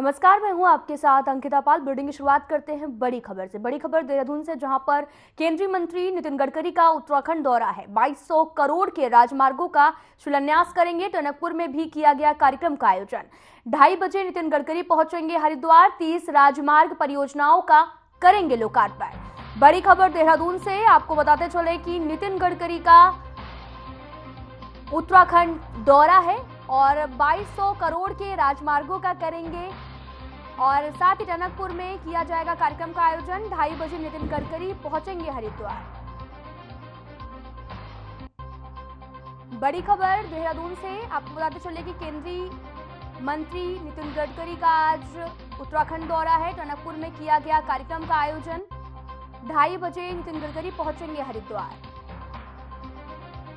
नमस्कार, मैं हूं आपके साथ अंकिता पाल। ब्रीडिंग की शुरुआत करते हैं बड़ी खबर से। बड़ी खबर देहरादून से, जहां पर केंद्रीय मंत्री नितिन गडकरी का उत्तराखंड दौरा है। 2200 करोड़ के राजमार्गों का शिलान्यास करेंगे। टनकपुर में भी किया गया कार्यक्रम का आयोजन। 2:30 बजे नितिन गडकरी पहुंचेंगे हरिद्वार। 30 राजमार्ग परियोजनाओं का करेंगे लोकार्पण। बड़ी खबर देहरादून से आपको बताते चले कि नितिन गडकरी का उत्तराखंड दौरा है और 2200 करोड़ के राजमार्गों का करेंगे और साथ ही टनकपुर में किया जाएगा कार्यक्रम का आयोजन। 2:30 बजे नितिन गडकरी पहुंचेंगे हरिद्वार। बड़ी खबर देहरादून से आपको बताते चले कि केंद्रीय मंत्री नितिन गडकरी का आज उत्तराखंड दौरा है। टनकपुर में किया गया कार्यक्रम का आयोजन। 2:30 बजे नितिन गडकरी पहुंचेंगे हरिद्वार।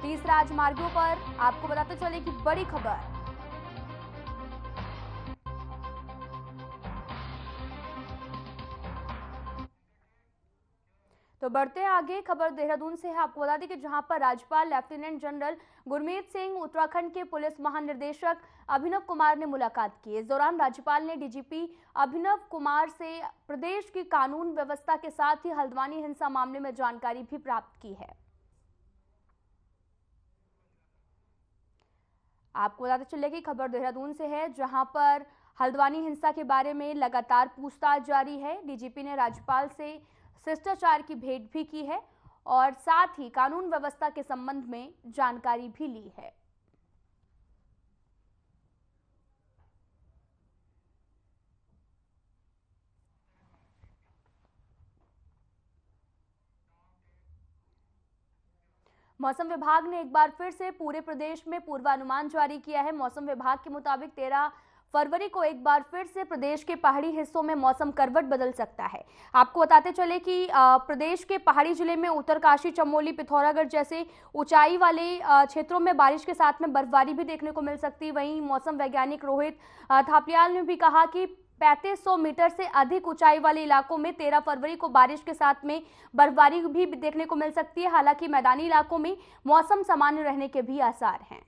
30 राजमार्गों पर आपको बताते चले कि बड़ी खबर। तो बढ़ते हैं आगे। खबर देहरादून से है। आपको बता दें कि जहां पर राज्यपाल लेफ्टिनेंट जनरल गुरमीत सिंह, उत्तराखंड के पुलिस महानिदेशक अभिनव कुमार ने मुलाकात की। इस दौरान राज्यपाल ने डीजीपी अभिनव कुमार से प्रदेश की कानून व्यवस्था के साथ ही हल्द्वानी हिंसा मामले में जानकारी भी प्राप्त की है। आपको बताते चले कि खबर देहरादून से है, जहां पर हल्द्वानी हिंसा के बारे में लगातार पूछताछ जारी है। डीजीपी ने राज्यपाल से शिष्टाचार की भेंट भी की है और साथ ही कानून व्यवस्था के संबंध में जानकारी भी ली है। मौसम विभाग ने एक बार फिर से पूरे प्रदेश में पूर्वानुमान जारी किया है। मौसम विभाग के मुताबिक 13 फरवरी को एक बार फिर से प्रदेश के पहाड़ी हिस्सों में मौसम करवट बदल सकता है। आपको बताते चले कि प्रदेश के पहाड़ी जिले में उत्तरकाशी, चमोली, पिथौरागढ़ जैसे ऊंचाई वाले क्षेत्रों में बारिश के साथ में बर्फबारी भी देखने को मिल सकती है। वहीं मौसम वैज्ञानिक रोहित थापलियाल ने भी कहा कि 3500 मीटर से अधिक ऊंचाई वाले इलाकों में 13 फरवरी को बारिश के साथ में बर्फबारी भी देखने को मिल सकती है। हालांकि मैदानी इलाकों में मौसम सामान्य रहने के भी आसार हैं।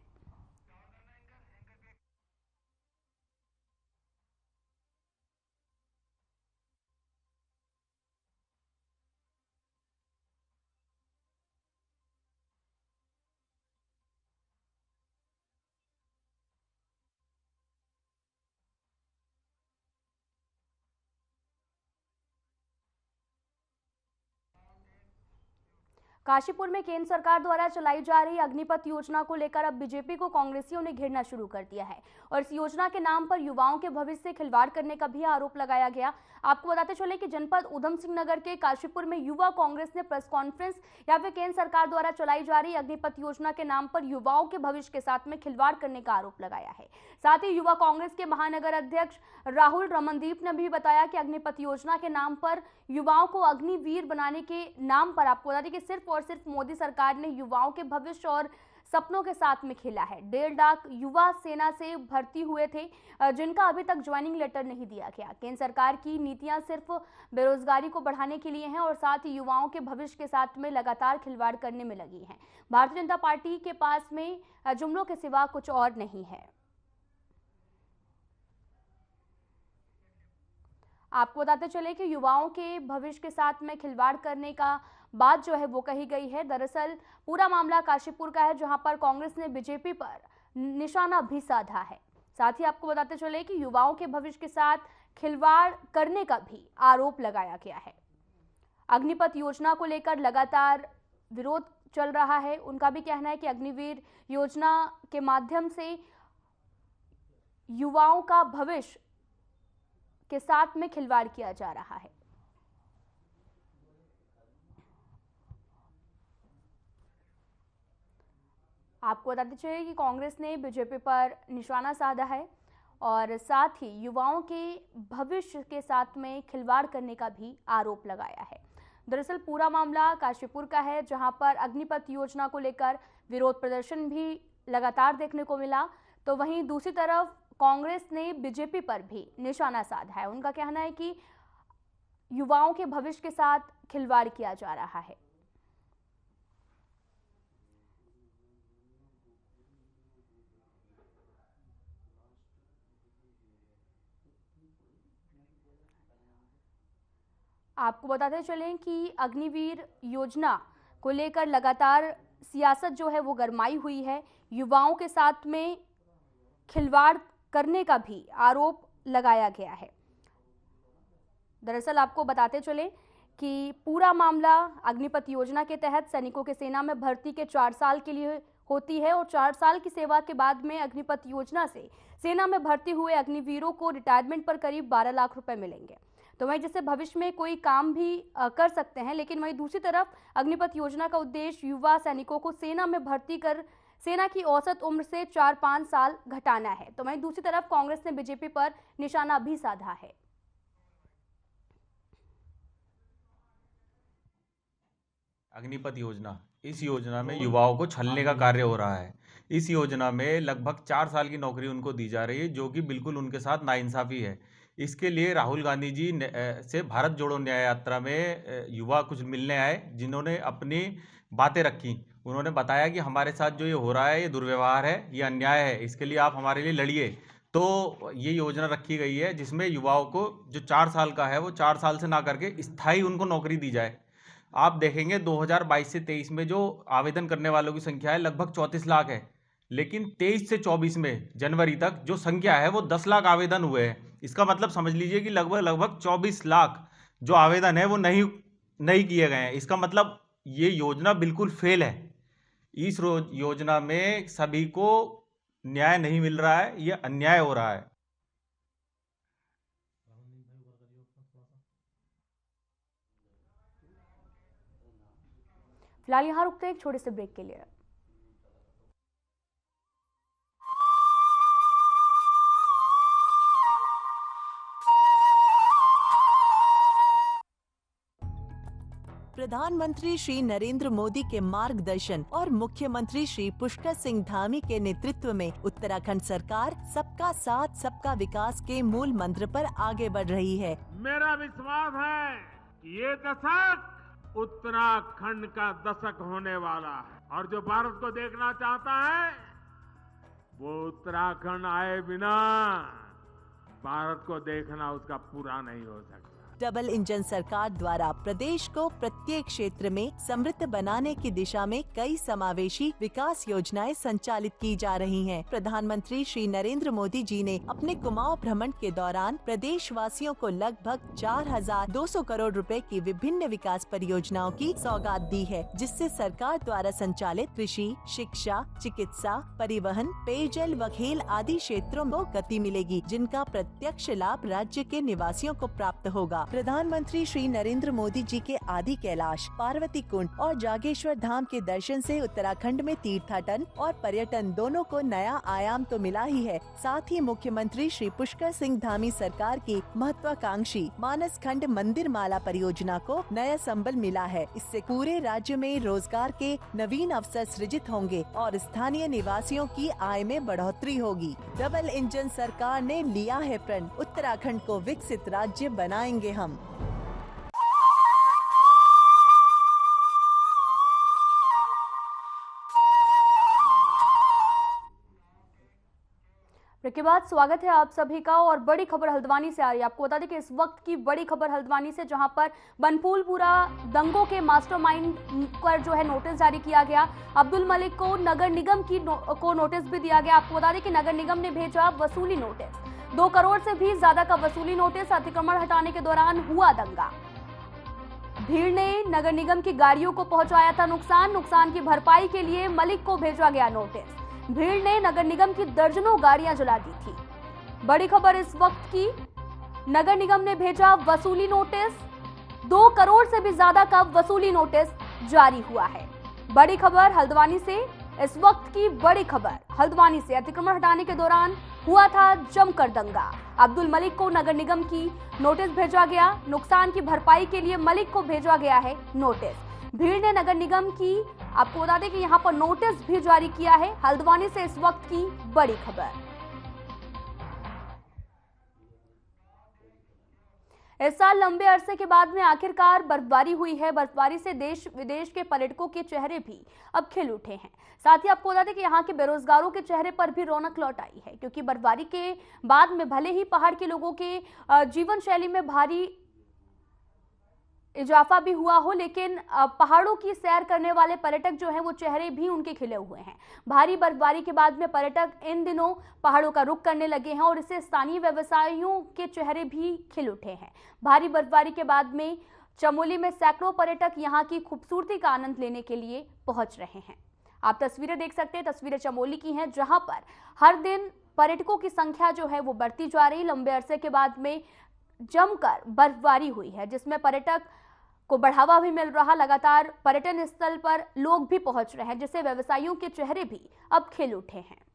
काशीपुर में केंद्र सरकार द्वारा चलाई जा रही अग्निपथ योजना को लेकर अब बीजेपी को कांग्रेसियों ने घेरना शुरू कर दिया है और इस योजना के नाम पर युवाओं के भविष्य से खिलवाड़ करने का भी आरोप लगाया गया। आपको बताते चले कि जनपद उधम सिंह नगर के काशीपुर में युवा कांग्रेस ने प्रेस कॉन्फ्रेंस या फिर केंद्र सरकार द्वारा चलाई जा रही अग्निपथ योजना के नाम पर युवाओं के भविष्य के साथ में खिलवाड़ करने का आरोप लगाया है। साथ ही युवा कांग्रेस के महानगर अध्यक्ष राहुल रमनदीप ने भी बताया कि अग्निपथ योजना के नाम पर युवाओं को अग्निवीर बनाने के नाम पर आपको बता दें कि सिर्फ और सिर्फ मोदी सरकार ने युवाओं के भविष्य और सपनों के साथ में खेला है। 1.5 लाख युवा सेना से भर्ती हुए थे, जिनका अभी तक ज्वाइनिंग लेटर नहीं दिया गया। केंद्र सरकार की नीतियां सिर्फ बेरोजगारी को बढ़ाने के लिए हैं और साथ ही युवाओं के भविष्य के साथ में लगातार खिलवाड़ करने में लगी हैं। भारतीय जनता पार्टी के पास में जुमलों के सिवा कुछ और नहीं है। आपको बताते चले कि युवाओं के भविष्य के साथ में खिलवाड़ करने का बात जो है वो कही गई है। दरअसल पूरा मामला काशीपुर का है, जहां पर कांग्रेस ने बीजेपी पर निशाना भी साधा है। साथ ही आपको बताते चले कि युवाओं के भविष्य के साथ खिलवाड़ करने का भी आरोप लगाया गया है। अग्निपथ योजना को लेकर लगातार विरोध चल रहा है। उनका भी कहना है कि अग्निवीर योजना के माध्यम से युवाओं का भविष्य के साथ में खिलवाड़ किया जा रहा है। आपको बताते चलिए कि कांग्रेस ने बीजेपी पर निशाना साधा है और साथ ही युवाओं के भविष्य के साथ में खिलवाड़ करने का भी आरोप लगाया है। दरअसल पूरा मामला काशीपुर का है, जहां पर अग्निपथ योजना को लेकर विरोध प्रदर्शन भी लगातार देखने को मिला। तो वहीं दूसरी तरफ कांग्रेस ने बीजेपी पर भी निशाना साधा है। उनका कहना है कि युवाओं के भविष्य के साथ खिलवाड़ किया जा रहा है। आपको बताते चलें कि अग्निवीर योजना को लेकर लगातार सियासत जो है वो गरमाई हुई है। युवाओं के साथ में खिलवाड़ करने का भी आरोप लगाया गया है। दरअसल आपको बताते चले कि पूरा मामला अग्निपथ योजना के तहत सैनिकों के सेना में भर्ती के 4 साल के लिए होती है और 4 साल की सेवा के बाद में अग्निपथ योजना से सेना में भर्ती हुए अग्निवीरों को रिटायरमेंट पर करीब 12 लाख रुपए मिलेंगे। तो वहीं जिससे भविष्य में कोई काम भी कर सकते हैं, लेकिन वहीं दूसरी तरफ अग्निपथ योजना का उद्देश्य युवा सैनिकों को सेना में भर्ती कर सेना की औसत उम्र से 4-5 साल घटाना है। तो वहीं दूसरी तरफ कांग्रेस ने बीजेपी पर निशाना भी साधा है। अग्निपथ योजना, इस योजना में युवाओं को छलने का कार्य हो रहा है। इस योजना में लगभग 4 साल की नौकरी उनको दी जा रही है, जो कि बिल्कुल उनके साथ नाइंसाफी है। इसके लिए राहुल गांधी जी से भारत जोड़ो न्याय यात्रा में युवा कुछ मिलने आए, जिन्होंने अपनी बातें रखी। उन्होंने बताया कि हमारे साथ जो ये हो रहा है, ये दुर्व्यवहार है, ये अन्याय है, इसके लिए आप हमारे लिए लड़िए। तो ये योजना रखी गई है जिसमें युवाओं को जो 4 साल का है वो 4 साल से ना करके स्थायी उनको नौकरी दी जाए। आप देखेंगे 2022 से 23 में जो आवेदन करने वालों की संख्या है लगभग 34 लाख है, लेकिन 23 से 24 में जनवरी तक जो संख्या है वो 10 लाख आवेदन हुए हैं। इसका मतलब समझ लीजिए कि लगभग 24 लाख जो आवेदन है वो नहीं किए गए हैं। इसका मतलब ये योजना बिल्कुल फेल है। इस योजना में सभी को न्याय नहीं मिल रहा है, ये अन्याय हो रहा है। फिलहाल यहाँ रुकते हैं एक छोटे से ब्रेक के लिए। प्रधानमंत्री श्री नरेंद्र मोदी के मार्गदर्शन और मुख्यमंत्री श्री पुष्कर सिंह धामी के नेतृत्व में उत्तराखंड सरकार सबका साथ सबका विकास के मूल मंत्र पर आगे बढ़ रही है। मेरा विश्वास है कि ये दशक उत्तराखंड का दशक होने वाला है और जो भारत को देखना चाहता है वो उत्तराखंड आए बिना भारत को देखना उसका पूरा नहीं हो सकता। डबल इंजन सरकार द्वारा प्रदेश को प्रत्येक क्षेत्र में समृद्ध बनाने की दिशा में कई समावेशी विकास योजनाएं संचालित की जा रही हैं। प्रधानमंत्री श्री नरेंद्र मोदी जी ने अपने कुमाऊं भ्रमण के दौरान प्रदेश वासियों को लगभग 4,200 करोड़ रुपए की विभिन्न विकास परियोजनाओं की सौगात दी है, जिससे सरकार द्वारा संचालित कृषि, शिक्षा, चिकित्सा, परिवहन, पेयजल व खेल आदि क्षेत्रों को गति मिलेगी, जिनका प्रत्यक्ष लाभ राज्य के निवासियों को प्राप्त होगा। प्रधानमंत्री श्री नरेंद्र मोदी जी के आदि कैलाश, पार्वती कुंड और जागेश्वर धाम के दर्शन से उत्तराखंड में तीर्थाटन और पर्यटन दोनों को नया आयाम तो मिला ही है, साथ ही मुख्यमंत्री श्री पुष्कर सिंह धामी सरकार की महत्वाकांक्षी मानस खंड मंदिर माला परियोजना को नया संबल मिला है। इससे पूरे राज्य में रोजगार के नवीन अवसर सृजित होंगे और स्थानीय निवासियों की आय में बढ़ोतरी होगी। डबल इंजन सरकार ने लिया है प्रण, उत्तराखंड को विकसित राज्य बनाएंगे हम। के बाद स्वागत है आप सभी का और बड़ी खबर हल्द्वानी से आ रही है। आपको बता दें कि इस वक्त की बड़ी खबर हल्द्वानी से, जहां पर बनफूलपुरा दंगों के मास्टरमाइंड पर जो है नोटिस जारी किया गया। अब्दुल मलिक को नगर निगम को नोटिस भी दिया गया। आपको बता दें कि नगर निगम ने भेजा वसूली नोटिस, 2 करोड़ से भी ज्यादा का वसूली नोटिस। अतिक्रमण हटाने के दौरान हुआ दंगा, भीड़ ने नगर निगम की गाड़ियों को पहुंचाया था नुकसान की भरपाई के लिए मलिक को भेजा गया नोटिस। भीड़ ने नगर निगम की दर्जनों गाड़ियां जला दी थी। बड़ी खबर इस वक्त की, नगर निगम ने भेजा वसूली नोटिस, 2 करोड़ से भी ज्यादा का वसूली नोटिस जारी हुआ है। बड़ी खबर हल्द्वानी से, इस वक्त की बड़ी खबर हल्द्वानी से, अतिक्रमण हटाने के दौरान हुआ था जमकर दंगा। अब्दुल मलिक को नगर निगम की नोटिस भेजा गया, नुकसान की भरपाई के लिए मलिक को भेजा गया है नोटिस। भीड़ ने नगर निगम की, आपको बता दें कि यहां पर नोटिस भी जारी किया है। हल्द्वानी से इस वक्त की बड़ी खबर। इस साल लंबे अरसे के बाद में आखिरकार बर्फबारी हुई है। बर्फबारी से देश विदेश के पर्यटकों के चेहरे भी अब खिल उठे हैं। साथ ही आपको बता दें कि यहाँ के बेरोजगारों के चेहरे पर भी रौनक लौट आई है, क्योंकि बर्फबारी के बाद में भले ही पहाड़ के लोगों के जीवन शैली में भारी इजाफा भी हुआ हो, लेकिन पहाड़ों की सैर करने वाले पर्यटक जो हैं वो चेहरे भी उनके खिले हुए हैं। भारी बर्फबारी के बाद में पर्यटक इन दिनों पहाड़ों का रुख करने लगे हैं और इससे स्थानीय व्यवसायियों के चेहरे भी खिल उठे हैं। भारी बर्फबारी के बाद में चमोली में सैकड़ों पर्यटक यहाँ की खूबसूरती का आनंद लेने के लिए पहुंच रहे हैं। आप तस्वीरें देख सकते हैं, तस्वीरें चमोली की हैं, जहां पर हर दिन पर्यटकों की संख्या जो है वो बढ़ती जा रही। लंबे अरसे के बाद में जमकर बर्फबारी हुई है, जिसमें पर्यटक को बढ़ावा भी मिल रहा। लगातार पर्यटन स्थल पर लोग भी पहुंच रहे हैं, जिससे व्यवसायियों के चेहरे भी अब खिल उठे हैं।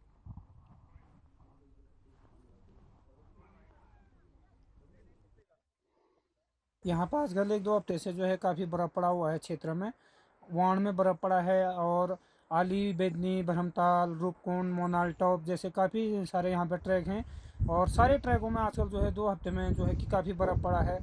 यहाँ पास गल 1-2 हफ्ते से जो है काफ़ी बर्फ़ पड़ा हुआ है क्षेत्र में। वाण में बर्फ़ पड़ा है और आली, बेदनी, ब्रह्मताल, रूपकुंड, मोनाल टॉप जैसे काफ़ी सारे यहाँ पे ट्रैक हैं और सारे ट्रैकों में आजकल जो है 2 हफ्ते में जो है कि काफ़ी बर्फ़ पड़ा है।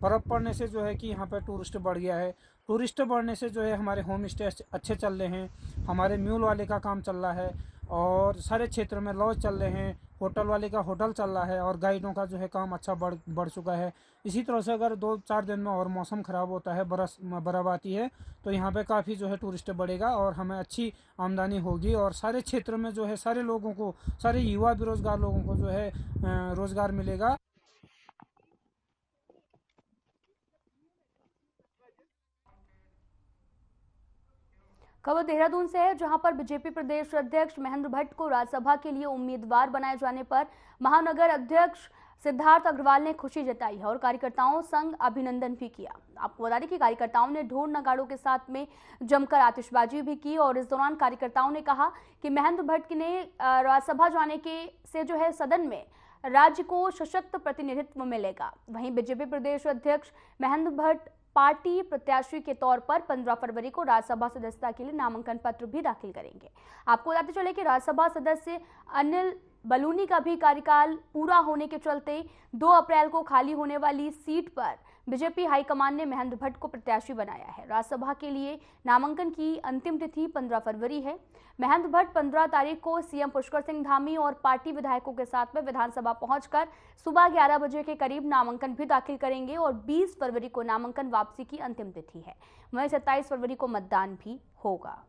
बर्फ़ पड़ने से जो है कि यहाँ पे टूरिस्ट बढ़ गया है। टूरिस्ट बढ़ने से जो है हमारे होम स्टे अच्छे चल रहे हैं, हमारे म्यूल वाले का काम चल रहा है और सारे क्षेत्र में लॉज चल रहे हैं, होटल वाले का होटल चल रहा है और गाइडों का जो है काम अच्छा बढ़ चुका है। इसी तरह से अगर 2-4 दिन में और मौसम ख़राब होता है, बर्फ़ आती है, तो यहाँ पे काफ़ी जो है टूरिस्ट बढ़ेगा और हमें अच्छी आमदनी होगी और सारे क्षेत्र में जो है सारे लोगों को, सारे युवा बेरोज़गार लोगों को जो है रोज़गार मिलेगा। खबर देहरादून से है, जहां पर बीजेपी प्रदेश अध्यक्ष महेंद्र भट्ट को राज्यसभा के लिए उम्मीदवार बनाए जाने पर महानगर अध्यक्ष सिद्धार्थ अग्रवाल ने खुशी जताई है और कार्यकर्ताओं संग अभिनंदन भी किया। आपको बता दें कि कार्यकर्ताओं ने ढोल नगाड़ों के साथ में जमकर आतिशबाजी भी की और इस दौरान कार्यकर्ताओं ने कहा कि महेंद्र भट्ट ने राज्यसभा जाने के से जो है सदन में राज्य को सशक्त प्रतिनिधित्व मिलेगा। वहीं बीजेपी प्रदेश अध्यक्ष महेंद्र भट्ट पार्टी प्रत्याशी के तौर पर 15 फरवरी को राज्यसभा सदस्यता के लिए नामांकन पत्र भी दाखिल करेंगे। आपको बताते चले कि राज्यसभा सदस्य अनिल बलूनी का भी कार्यकाल पूरा होने के चलते 2 अप्रैल को खाली होने वाली सीट पर बीजेपी हाईकमान ने महेंद्र भट्ट को प्रत्याशी बनाया है। राज्यसभा के लिए नामांकन की अंतिम तिथि 15 फरवरी है। महेंद्र भट्ट 15 तारीख को सीएम पुष्कर सिंह धामी और पार्टी विधायकों के साथ में विधानसभा पहुंचकर सुबह 11 बजे के करीब नामांकन भी दाखिल करेंगे और 20 फरवरी को नामांकन वापसी की अंतिम तिथि है। वहीं 27 फरवरी को मतदान भी होगा।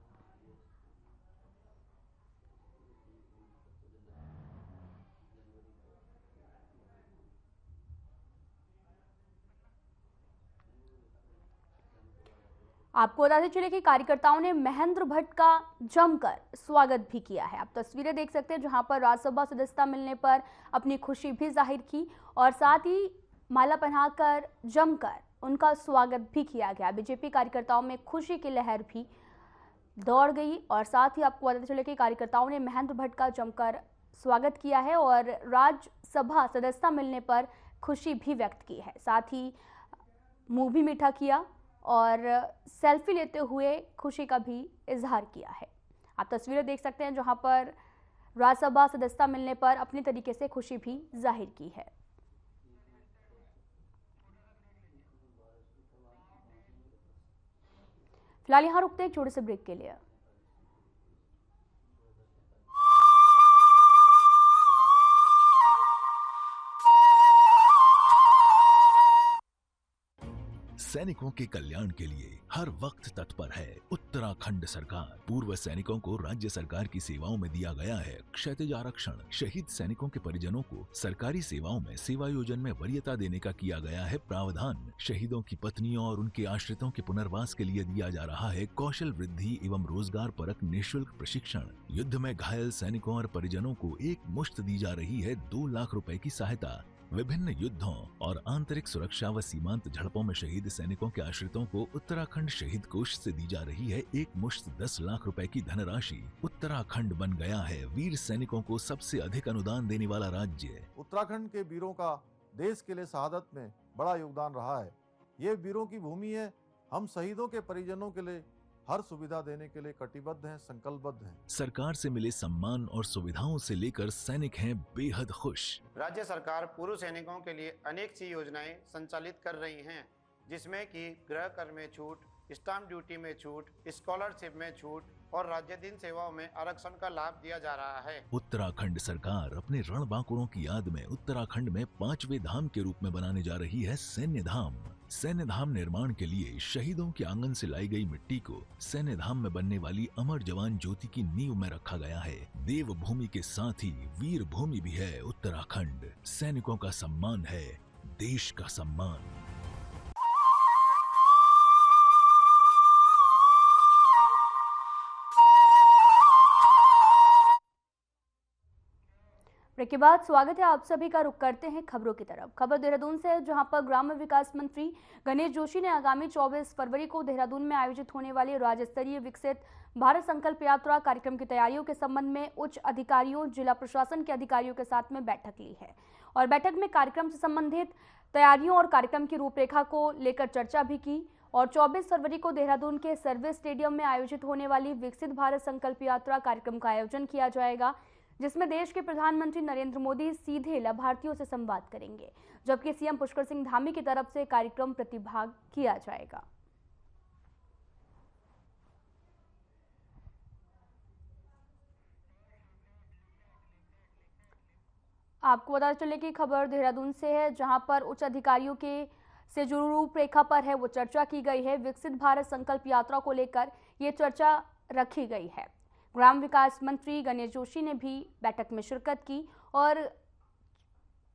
आपको बताते चले कि कार्यकर्ताओं ने महेंद्र भट्ट का जमकर स्वागत भी किया है। आप तस्वीरें देख सकते हैं, जहां पर राज्यसभा सदस्यता मिलने पर अपनी खुशी भी जाहिर की और साथ ही माला पहनाकर जमकर उनका स्वागत भी किया गया। बीजेपी कार्यकर्ताओं में खुशी की लहर भी दौड़ गई और साथ ही आपको बताते चले कि कार्यकर्ताओं ने महेंद्र भट्ट का जमकर स्वागत किया है और राज्यसभा सदस्यता मिलने पर खुशी भी व्यक्त की है। साथ ही मुंह भी मीठा किया और सेल्फी लेते हुए खुशी का भी इजहार किया है। आप तस्वीरें देख सकते हैं, जहां पर राज्यसभा सदस्यता मिलने पर अपने तरीके से खुशी भी जाहिर की है। फिलहाल यहां रुकते हैं एक छोटे से ब्रेक के लिए। सैनिकों के कल्याण के लिए हर वक्त तत्पर है उत्तराखंड सरकार। पूर्व सैनिकों को राज्य सरकार की सेवाओं में दिया गया है क्षैतिज आरक्षण। शहीद सैनिकों के परिजनों को सरकारी सेवाओं में सेवायोजन में वरीयता देने का किया गया है प्रावधान। शहीदों की पत्नियों और उनके आश्रितों के पुनर्वास के लिए दिया जा रहा है कौशल वृद्धि एवं रोजगार परक निःशुल्क प्रशिक्षण। युद्ध में घायल सैनिकों और परिजनों को एक मुश्त दी जा रही है 2 लाख रुपए की सहायता। विभिन्न युद्धों और आंतरिक सुरक्षा व सीमांत झड़पों में शहीद सैनिकों के आश्रितों को उत्तराखंड शहीद कोष से दी जा रही है एक मुश्त 10 लाख रुपए की धनराशि। उत्तराखंड बन गया है वीर सैनिकों को सबसे अधिक अनुदान देने वाला राज्य। उत्तराखंड के वीरों का देश के लिए शहादत में बड़ा योगदान रहा है। ये वीरों की भूमि है। हम शहीदों के परिजनों के लिए हर सुविधा देने के लिए कटिबद्ध हैं, संकल्पबद्ध हैं। सरकार से मिले सम्मान और सुविधाओं से लेकर सैनिक हैं बेहद खुश। राज्य सरकार पूर्व सैनिकों के लिए अनेक सी योजनाएं संचालित कर रही हैं, जिसमें कि गृह कर में छूट, स्टाम्प ड्यूटी में छूट, स्कॉलरशिप में छूट और राज्य दिन सेवाओं में आरक्षण का लाभ दिया जा रहा है। उत्तराखंड सरकार अपने रणबांकुरों की याद में उत्तराखंड में 5वें धाम के रूप में बनाने जा रही है सैन्य धाम। सैन्य धाम निर्माण के लिए शहीदों के आंगन से लाई गई मिट्टी को सैन्य धाम में बनने वाली अमर जवान ज्योति की नींव में रखा गया है। देव भूमि के साथ ही वीर भूमि भी है उत्तराखंड। सैनिकों का सम्मान है देश का सम्मान। ब्रेक के बाद स्वागत है आप सभी का। रुख करते हैं खबरों की तरफ। खबर देहरादून से है, जहां पर ग्राम्य विकास मंत्री गणेश जोशी ने आगामी 24 फरवरी को देहरादून में आयोजित होने वाली राज्य स्तरीय विकसित भारत संकल्प यात्रा कार्यक्रम की तैयारियों के संबंध में उच्च अधिकारियों, जिला प्रशासन के अधिकारियों के साथ में बैठक ली है और बैठक में कार्यक्रम से संबंधित तैयारियों और कार्यक्रम की रूपरेखा को लेकर चर्चा भी की। और 24 फरवरी को देहरादून के सर्विस स्टेडियम में आयोजित होने वाली विकसित भारत संकल्प यात्रा कार्यक्रम का आयोजन किया जाएगा, जिसमें देश के प्रधानमंत्री नरेंद्र मोदी सीधे लाभार्थियों से संवाद करेंगे, जबकि सीएम पुष्कर सिंह धामी की तरफ से कार्यक्रम प्रतिभाग किया जाएगा। आपको बता चले कि खबर देहरादून से है, जहां पर उच्च अधिकारियों के से जो रूपरेखा पर है वो चर्चा की गई है। विकसित भारत संकल्प यात्रा को लेकर ये चर्चा रखी गई है। ग्राम विकास मंत्री गणेश जोशी ने भी बैठक में शिरकत की और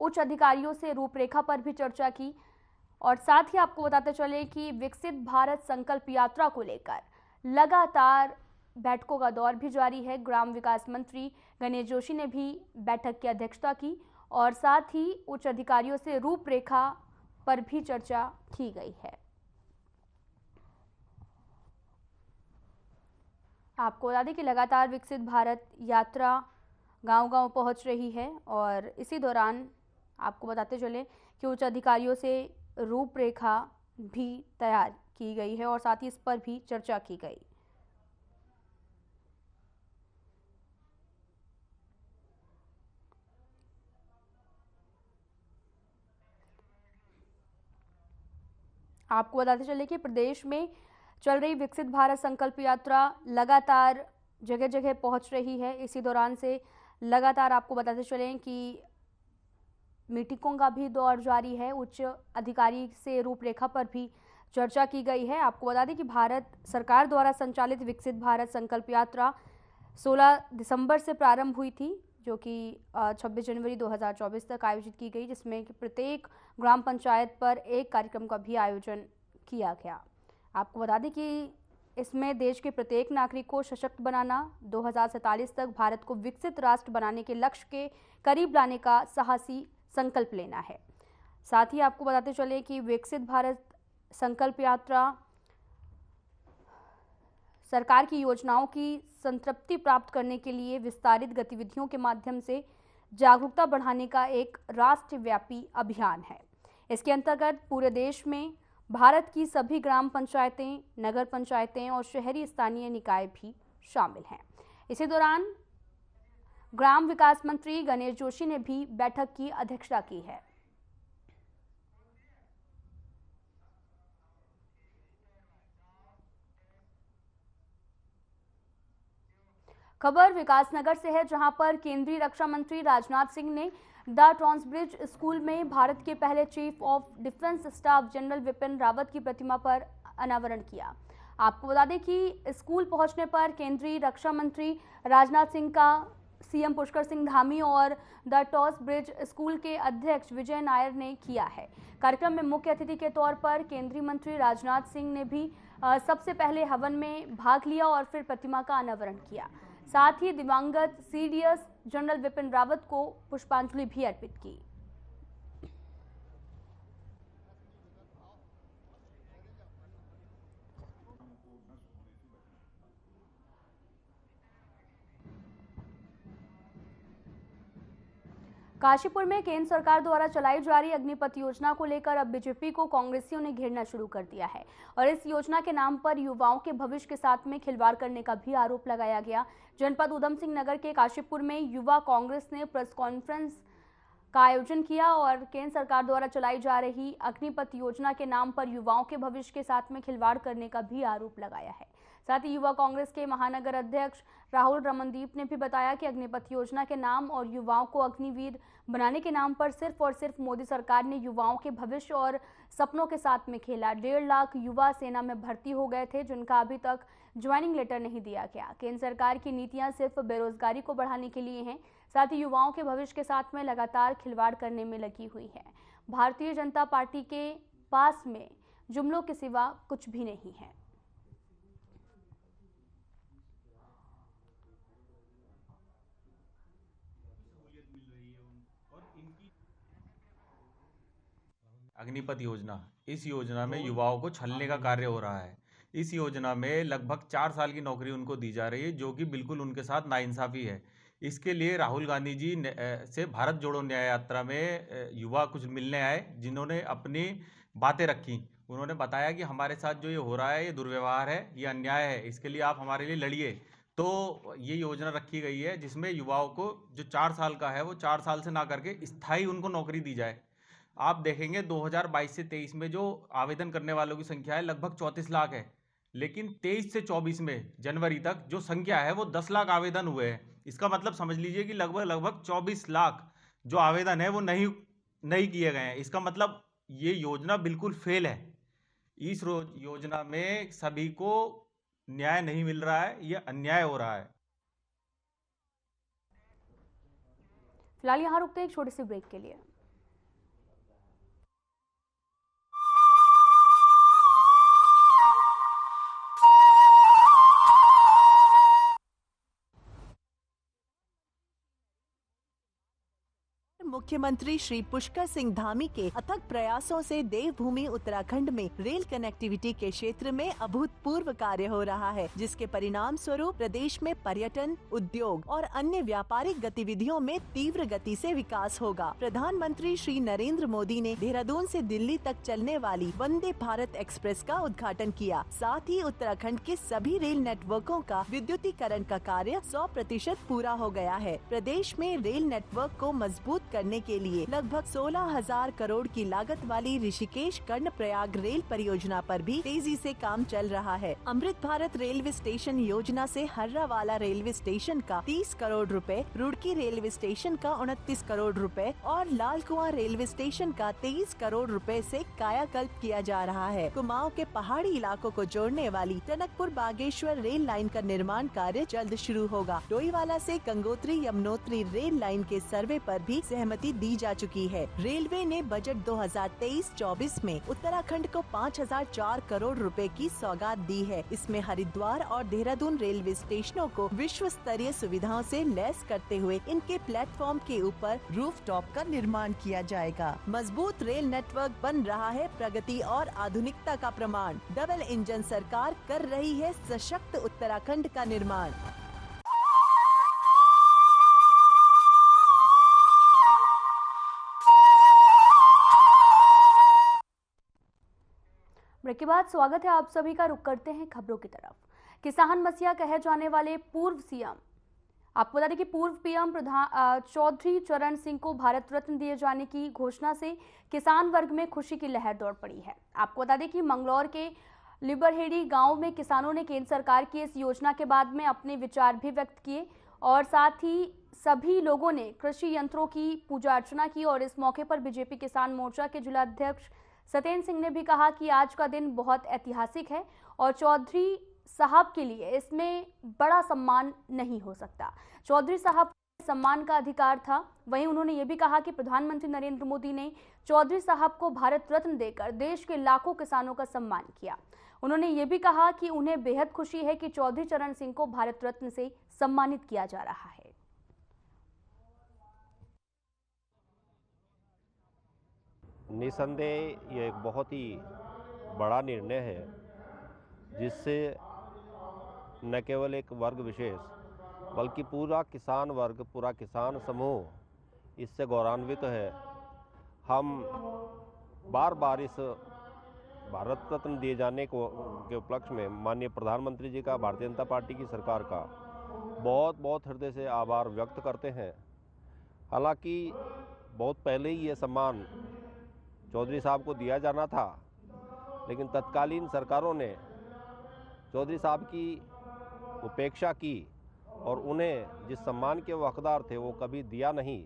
उच्च अधिकारियों से रूपरेखा पर भी चर्चा की। और साथ ही आपको बताते चले कि विकसित भारत संकल्प यात्रा को लेकर लगातार बैठकों का दौर भी जारी है। ग्राम विकास मंत्री गणेश जोशी ने भी बैठक की अध्यक्षता की और साथ ही उच्च अधिकारियों से रूपरेखा पर भी चर्चा की गई है। आपको बता दें कि लगातार विकसित भारत यात्रा गांव-गांव पहुंच रही है और इसी दौरान आपको बताते चले कि उच्च अधिकारियों से रूपरेखा भी तैयार की गई है और साथ ही इस पर भी चर्चा की गई। आपको बताते चले कि प्रदेश में चल रही विकसित भारत संकल्प यात्रा लगातार जगह जगह पहुंच रही है। इसी दौरान से लगातार आपको बताते चलें कि मीटिंगों का भी दौर जारी है। उच्च अधिकारी से रूपरेखा पर भी चर्चा की गई है। आपको बता दें कि भारत सरकार द्वारा संचालित विकसित भारत संकल्प यात्रा 16 दिसंबर से प्रारंभ हुई थी, जो कि 26 जनवरी 2024 तक आयोजित की गई, जिसमें कि प्रत्येक ग्राम पंचायत पर एक कार्यक्रम का भी आयोजन किया गया। आपको बता दें कि इसमें देश के प्रत्येक नागरिक को सशक्त बनाना, 2047 तक भारत को विकसित राष्ट्र बनाने के लक्ष्य के करीब लाने का साहसी संकल्प लेना है। साथ ही आपको बताते चले कि विकसित भारत संकल्प यात्रा सरकार की योजनाओं की संतृप्ति प्राप्त करने के लिए विस्तारित गतिविधियों के माध्यम से जागरूकता बढ़ाने का एक राष्ट्रव्यापी अभियान है। इसके अंतर्गत पूरे देश में भारत की सभी ग्राम पंचायतें, नगर पंचायतें और शहरी स्थानीय निकाय भी शामिल हैं। इसी दौरान ग्राम विकास मंत्री गणेश जोशी ने भी बैठक की अध्यक्षता की है। खबर विकासनगर से है, जहां पर केंद्रीय रक्षा मंत्री राजनाथ सिंह ने द ट्रांसब्रिज स्कूल में भारत के पहले chief of defence staff general Vipin Rawat की प्रतिमा पर अनावरण किया। आपको बता दें कि स्कूल पहुंचने पर केंद्रीय रक्षा मंत्री राजनाथ सिंह का सीएम पुष्कर सिंह धामी और द टॉस ब्रिज स्कूल के अध्यक्ष विजय नायर ने किया है। कार्यक्रम में मुख्य अतिथि के तौर पर केंद्रीय मंत्री राजनाथ सिंह ने भी सबसे पहले हवन में भाग लिया और फिर प्रतिमा का अनावरण किया। साथ ही दिवंगत सीडीएस जनरल विपिन रावत को पुष्पांजलि भी अर्पित की। काशीपुर में केंद्र सरकार द्वारा चलाई जा रही अग्निपथ योजना को लेकर अब बीजेपी को कांग्रेसियों ने घेरना शुरू कर दिया है और इस योजना के नाम पर युवाओं के भविष्य के साथ में खिलवाड़ करने का भी आरोप लगाया गया। जनपद उधम सिंह नगर के काशीपुर में युवा कांग्रेस ने प्रेस कॉन्फ्रेंस का आयोजन किया और केंद्र सरकार द्वारा चलाई जा रही अग्निपथ योजना के नाम पर युवाओं के भविष्य के साथ में खिलवाड़ करने का भी आरोप लगाया है। साथ ही युवा कांग्रेस के महानगर अध्यक्ष राहुल रमनदीप ने भी बताया कि अग्निपथ योजना के नाम और युवाओं को अग्निवीर बनाने के नाम पर सिर्फ और सिर्फ मोदी सरकार ने युवाओं के भविष्य और सपनों के साथ में खेला। 1.5 लाख युवा सेना में भर्ती हो गए थे, जिनका अभी तक ज्वाइनिंग लेटर नहीं दिया गया। केंद्र सरकार की नीतियां सिर्फ बेरोजगारी को बढ़ाने के लिए हैं, साथ ही युवाओं के भविष्य के साथ में लगातार खिलवाड़ करने में लगी हुई है। भारतीय जनता पार्टी के पास में जुमलों के सिवा कुछ भी नहीं है। अग्निपथ योजना, इस योजना में युवाओं को छलने का कार्य हो रहा है। इस योजना में लगभग 4 साल की नौकरी उनको दी जा रही है, जो कि बिल्कुल उनके साथ नाइंसाफी है। इसके लिए राहुल गांधी जी से भारत जोड़ो न्याय यात्रा में युवा कुछ मिलने आए, जिन्होंने अपनी बातें रखी। उन्होंने बताया कि हमारे साथ जो ये हो रहा है, ये दुर्व्यवहार है, ये अन्याय है, इसके लिए आप हमारे लिए लड़िए। तो ये योजना रखी गई है जिसमें युवाओं को जो 4 साल का है, वो 4 साल से ना करके स्थायी उनको नौकरी दी जाए। आप देखेंगे 2022 से 23 में जो आवेदन करने वालों की संख्या है लगभग 34 लाख है, लेकिन 23 से 24 में जनवरी तक जो संख्या है वो 10 लाख आवेदन हुए हैं। इसका मतलब समझ लीजिए कि लगभग 24 लाख जो आवेदन है वो नहीं किए गए हैं। इसका मतलब ये योजना बिल्कुल फेल है। इस योजना में सभी को न्याय नहीं मिल रहा है, ये अन्याय हो रहा है। फिलहाल यहाँ रुकते हैं एक छोटे से ब्रेक के लिए। मुख्यमंत्री श्री पुष्कर सिंह धामी के अथक प्रयासों से देवभूमि उत्तराखंड में रेल कनेक्टिविटी के क्षेत्र में अभूतपूर्व कार्य हो रहा है, जिसके परिणाम स्वरूप प्रदेश में पर्यटन, उद्योग और अन्य व्यापारिक गतिविधियों में तीव्र गति से विकास होगा। प्रधानमंत्री श्री नरेंद्र मोदी ने देहरादून से दिल्ली तक चलने वाली वंदे भारत एक्सप्रेस का उद्घाटन किया। साथ ही उत्तराखंड के सभी रेल नेटवर्कों का विद्युतीकरण का कार्य 100% पूरा हो गया है। प्रदेश में रेल नेटवर्क को मजबूत करने के लिए लगभग 16,000 करोड़ की लागत वाली ऋषिकेश कर्णप्रयाग रेल परियोजना पर भी तेजी से काम चल रहा है। अमृत भारत रेलवे स्टेशन योजना से हर्रावाला रेलवे स्टेशन का 30 करोड़ रुपए, रुड़की रेलवे स्टेशन का 29 करोड़ रुपए और लाल कुआं रेलवे स्टेशन का 23 करोड़ रुपए से कायाकल्प किया जा रहा है। कुमाऊं के पहाड़ी इलाकों को जोड़ने वाली टनकपुर बागेश्वर रेल लाइन का निर्माण कार्य जल्द शुरू होगा। डोईवाला से गंगोत्री यमुनोत्री रेल लाइन के सर्वे पर भी सहमति दी जा चुकी है। रेलवे ने बजट 2023-24 में उत्तराखंड को 5,004 करोड़ रुपए की सौगात दी है। इसमें हरिद्वार और देहरादून रेलवे स्टेशनों को विश्व स्तरीय सुविधाओं से लैस करते हुए इनके प्लेटफॉर्म के ऊपर रूफटॉप का निर्माण किया जाएगा। मजबूत रेल नेटवर्क बन रहा है प्रगति और आधुनिकता का प्रमाण। डबल इंजन सरकार कर रही है सशक्त उत्तराखंड का निर्माण। ब्रेक के बाद स्वागत है आप सभी का। रुक करते हैं खबरों की तरफ। किसान मसीहा कहे जाने वाले पूर्व सीएम, आपको बता दें कि पूर्व पीएम चौधरी चरण सिंह को भारत रत्न दिए जाने की घोषणा से किसान वर्ग में खुशी की लहर दौड़ पड़ी है। आपको बता दें कि मंगलौर के लिबरहेड़ी गांव में किसानों ने केंद्र सरकार की इस योजना के बाद में अपने विचार भी व्यक्त किए और साथ ही सभी लोगों ने कृषि यंत्रों की पूजा अर्चना की। और इस मौके पर बीजेपी किसान मोर्चा के जिलाध्यक्ष सतेंद्र सिंह ने भी कहा कि आज का दिन बहुत ऐतिहासिक है और चौधरी साहब के लिए इसमें बड़ा सम्मान नहीं हो सकता। चौधरी साहब को सम्मान का अधिकार था। वहीं उन्होंने ये भी कहा कि प्रधानमंत्री नरेंद्र मोदी ने चौधरी साहब को भारत रत्न देकर देश के लाखों किसानों का सम्मान किया। उन्होंने ये भी कहा कि उन्हें बेहद खुशी है कि चौधरी चरण सिंह को भारत रत्न से सम्मानित किया जा रहा है। निसंदेह ये एक बहुत ही बड़ा निर्णय है, जिससे न केवल एक वर्ग विशेष बल्कि पूरा किसान वर्ग, पूरा किसान समूह इससे गौरवान्वित है। हम बार बार इस भारत रत्न दिए जाने के उपलक्ष्य में माननीय प्रधानमंत्री जी का, भारतीय जनता पार्टी की सरकार का बहुत बहुत हृदय से आभार व्यक्त करते हैं। हालांकि बहुत पहले ही ये सम्मान चौधरी साहब को दिया जाना था, लेकिन तत्कालीन सरकारों ने चौधरी साहब की उपेक्षा की और उन्हें जिस सम्मान के वो हकदार थे वो कभी दिया नहीं।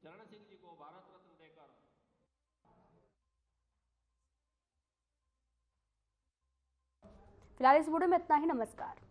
चरण सिंह जी को भारत रत्न देकर फिलहाल इस वीडियो में इतना ही। नमस्कार।